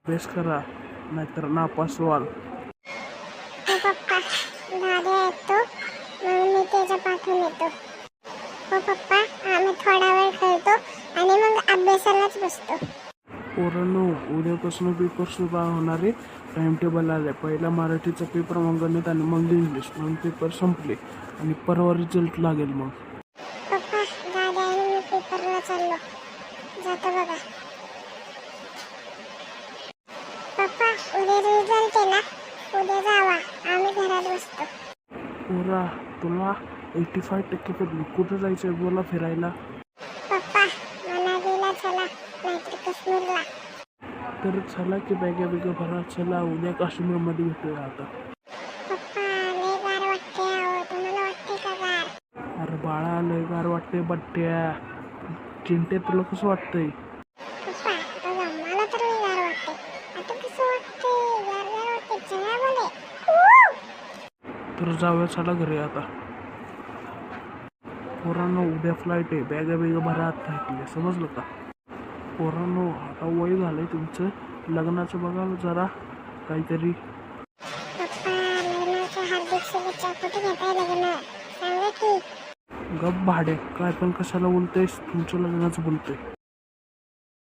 अभ्यास करा नाहीतर नापास व्हाल. हो पप्पा, दादा येतो मग मी त्याच्या पाठवून येतो. हो पप्पा, आम्ही थोडा वेळ खेळतो आणि मग अभ्यासालाच बसतो. पोरांनो, उद्यापासून पेपर सुरू होणार आहे. टाइम टेबल आलं. पहिला मराठीचा पेपर, मग गणित आणि मग इंग्लिश. मग पेपर संपले आणि परवा रिझल्ट लागेल. मग पप्पा, दादा आणि मी पेपरला चाललो. जातो बघा. पप्पा, उद्या रिझल्ट आहे ना, उद्या जावा, आम्ही घरात बसतो. पोरा, तुला 85% पडली. कुठं जायचं आहे बोला फिरायला? पप्पा, मनालीला चला, नाहीतर काश्मीरला. तर चला की बॅगा भरा. चला, उद्या काश्मीरमध्ये भेटूया आता. पप्पा, लय गार वाटते अहो, तुम्हाला वाटते का गार? अरे बाळा, लय गार वाटते. बट्ट्या चिंटे, तुला कसं वाटतंय? पप्पा, बघा मला तर लय गार वाटते. आता कसं वाटते? गार गार वाटते. चला बोले. तर जाऊया, चला घरी आता. पोरांनो, उद्या फ्लाईट आहे. बॅगा भरा आता इथल्या, समजलं का? पोरांनो, आता वय झालंय तुमचं, लग्नाचं बघा जरा काहीतरी. पप्पा, लग्नाच्या हार्दिक शुभेच्छा. कुठे घेताय लग्न? सांगा की. गप भाडे, काय पण कशाला बोलतेस? तुमचं लग्नाचं बोलतोय.